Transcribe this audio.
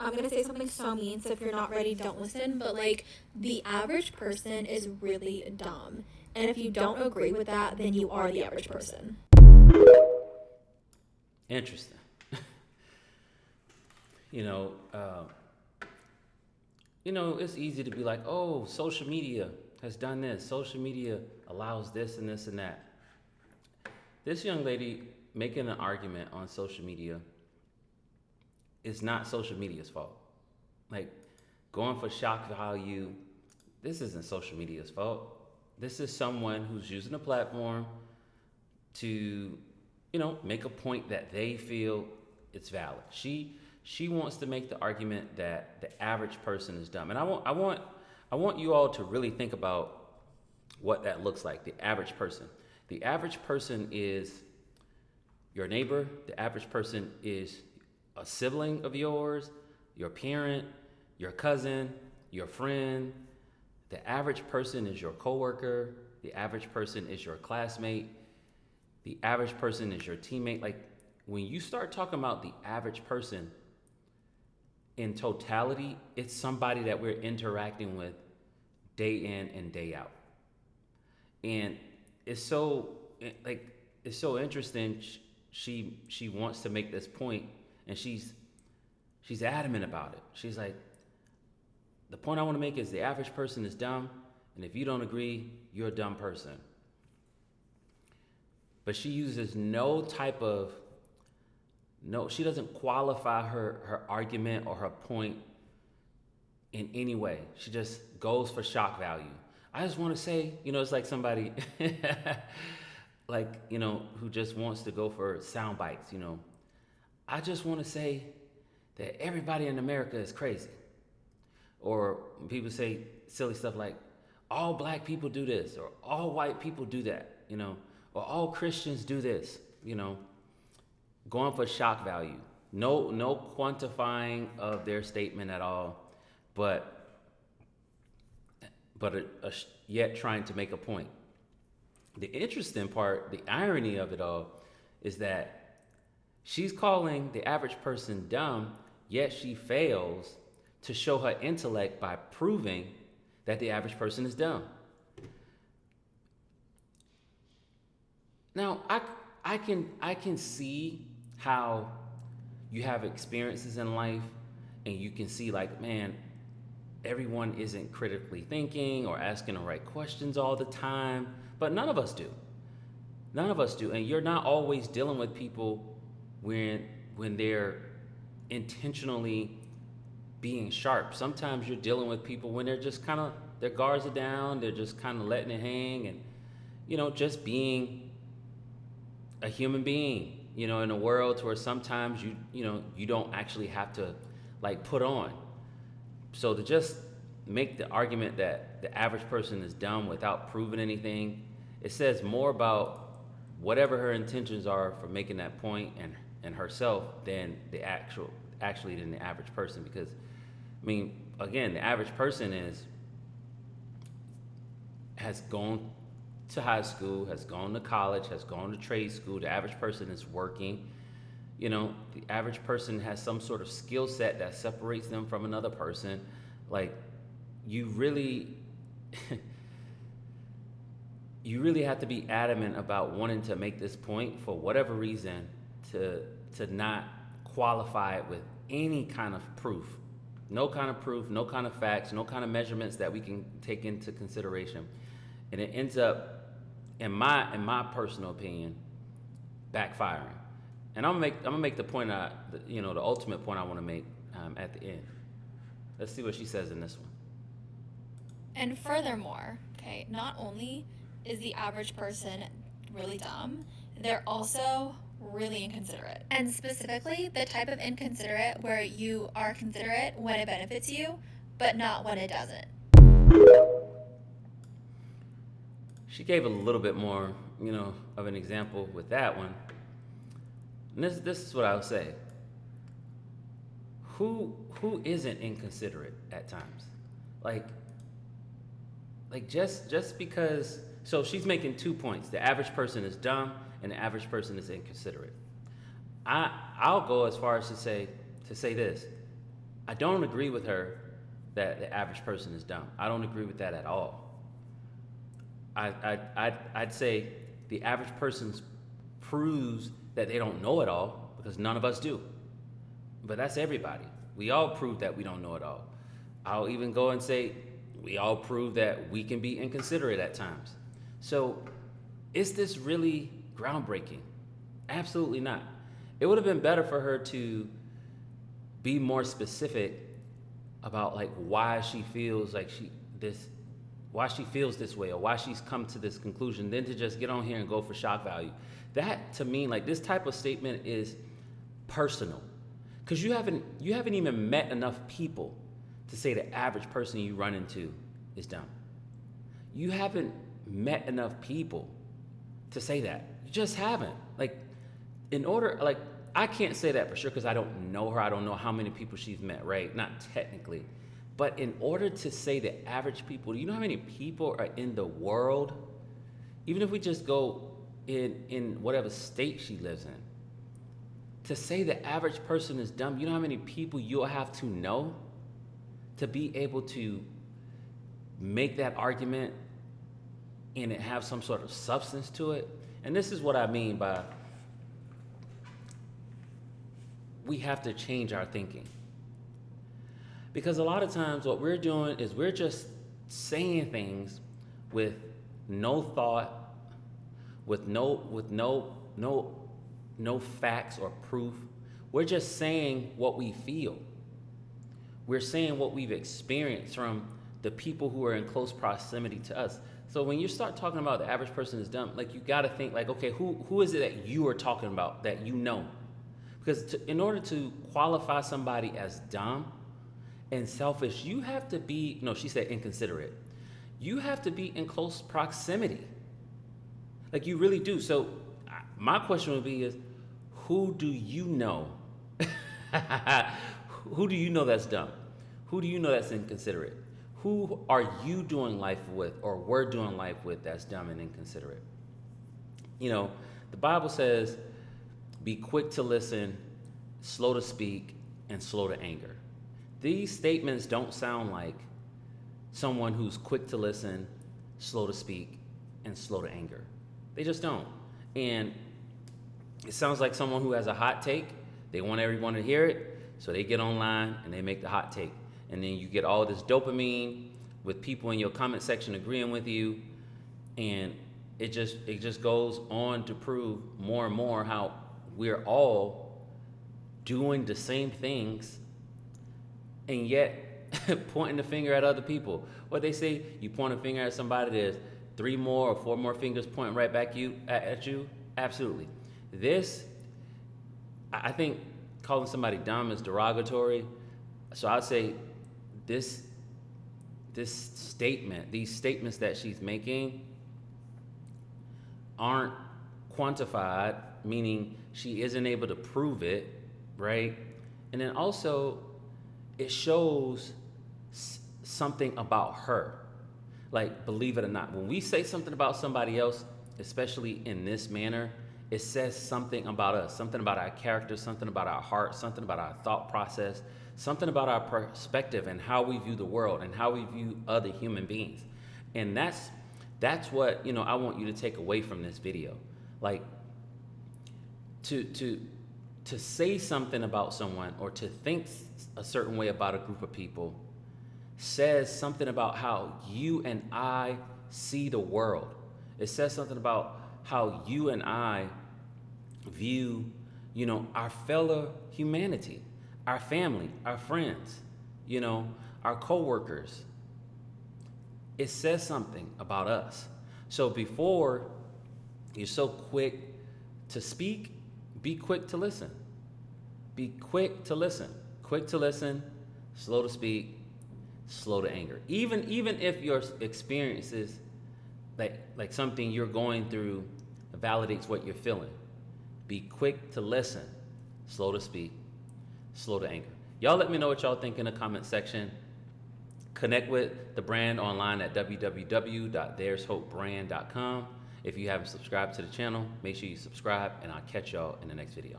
I'm going to say something so mean, so if you're not ready, don't listen. But, like, the average person is really dumb. And if you don't agree with that, then you are the average person. Interesting. you know, uh, it's easy to be like, oh, social media has done this. Social media allows this and this and that. This young lady making an argument on social media is not social media's fault. Like, going for shock value, this isn't social media's fault. This is someone who's using a platform to, make a point that they feel it's valid. She wants to make the argument that the average person is dumb. And I want you all to really think about what that looks like, the average person. The average person is your neighbor, the average person is a sibling of yours, your parent, your cousin, your friend. The average person is your coworker, the average person is your classmate, the average person is your teammate. Like, when you start talking about the average person in totality, it's somebody that we're interacting with day in and day out. And it's so like it's so interesting. She wants to make this point, and she's adamant about it. She's like, the point I want to make is the average person is dumb, and if you don't agree, you're a dumb person. But she uses she doesn't qualify her argument or her point in any way. She just goes for shock value. I just want to say, it's like somebody like, who just wants to go for sound bites, I just want to say that everybody in America is crazy. Or people say silly stuff like, all black people do this, or all white people do that, or all Christians do this, going for shock value. No quantifying of their statement at all, but yet trying to make a point. The interesting part, the irony of it all, is that she's calling the average person dumb, yet she fails to show her intellect by proving that the average person is dumb. Now, I can see how you have experiences in life and you can see, like, man, everyone isn't critically thinking or asking the right questions all the time, but none of us do. None of us do. And you're not always dealing with people when they're intentionally being sharp. Sometimes you're dealing with people when they're just kind of, their guards are down, they're just kind of letting it hang, and just being a human being, in a world where sometimes you don't actually have to, like, put on. So to just make the argument that the average person is dumb without proving anything, it says more about whatever her intentions are for making that point and herself than the average person. Because, I mean, again, the average person has gone to high school, has gone to college, has gone to trade school. The average person is working. The average person has some sort of skill set that separates them from another person. Like, you really you really have to be adamant about wanting to make this point for whatever reason, to not qualify it with any kind of proof. No kind of proof, no kind of facts, no kind of measurements that we can take into consideration. And it ends up, in my personal opinion, backfiring. And I'm gonna make the point, the ultimate point I want to make at the end. Let's see what she says in this one. And furthermore, okay, not only is the average person really dumb, they're also really inconsiderate. And specifically, the type of inconsiderate where you are considerate when it benefits you, but not when it doesn't. She gave a little bit more, of an example with that one. And this is what I'll say. Who isn't inconsiderate at times? Like just because. So she's making 2 points. The average person is dumb, and the average person is inconsiderate. I'll go as far as to say this. I don't agree with her that the average person is dumb. I don't agree with that at all. I'd say the average person proves that they don't know it all because none of us do. But that's everybody. We all prove that we don't know it all. I'll even go and say we all prove that we can be inconsiderate at times. So is this really groundbreaking? Absolutely not. It would have been better for her to be more specific about like why she feels like why she feels this way or why she's come to this conclusion than to just get on here and go for shock value. That to me, like this type of statement is personal. Because you haven't even met enough people to say the average person you run into is dumb. You haven't met enough people to say that. You just haven't. Like, I can't say that for sure because I don't know her. I don't know how many people she's met, right? Not technically. But in order to say the average people, do you know how many people are in the world? Even if we just go in whatever state she lives in, to say the average person is dumb, you know how many people you'll have to know to be able to make that argument and it have some sort of substance to it? And this is what I mean by we have to change our thinking. Because a lot of times what we're doing is we're just saying things with no thought, with no facts or proof. We're just saying what we feel. We're saying what we've experienced from the people who are in close proximity to us. So when you start talking about the average person is dumb, like you got to think like, okay, who is it that you are talking about that you know? Because in order to qualify somebody as dumb and selfish, you have to be, no, she said inconsiderate. You have to be in close proximity. Like you really do. So my question would be is, who do you know? Who do you know that's dumb? Who do you know that's inconsiderate? Who are you doing life with or we're doing life with that's dumb and inconsiderate? You know, the Bible says, be quick to listen, slow to speak, and slow to anger. These statements don't sound like someone who's quick to listen, slow to speak, and slow to anger. They just don't. And it sounds like someone who has a hot take. They want everyone to hear it, so they get online and they make the hot take. And then you get all this dopamine with people in your comment section agreeing with you, and it just goes on to prove more and more how we're all doing the same things and yet pointing the finger at other people. What they say, you point a finger at somebody, there's 3 more or 4 more fingers pointing right back at you. Absolutely. I think calling somebody dumb is derogatory. So I'd say these statements that she's making aren't quantified, meaning she isn't able to prove it, right? And then also, it shows something about her. Like, believe it or not, when we say something about somebody else, especially in this manner, it says something about us, something about our character, something about our heart, something about our thought process, something about our perspective and how we view the world and how we view other human beings. And that's what, I want you to take away from this video. Like, to say something about someone or to think a certain way about a group of people says something about how you and I see the world. It says something about how you and I view, our fellow humanity, our family, our friends, our coworkers. It says something about us. So before you're so quick to speak, be quick to listen. Be quick to listen. Quick to listen, slow to speak, slow to anger. Even if your experiences, like something you're going through validates what you're feeling, be quick to listen, slow to speak, slow to anger. Y'all let me know what y'all think in the comment section. Connect with the brand online at www.there'shopebrand.com. If you haven't subscribed to the channel, make sure you subscribe, and I'll catch y'all in the next video.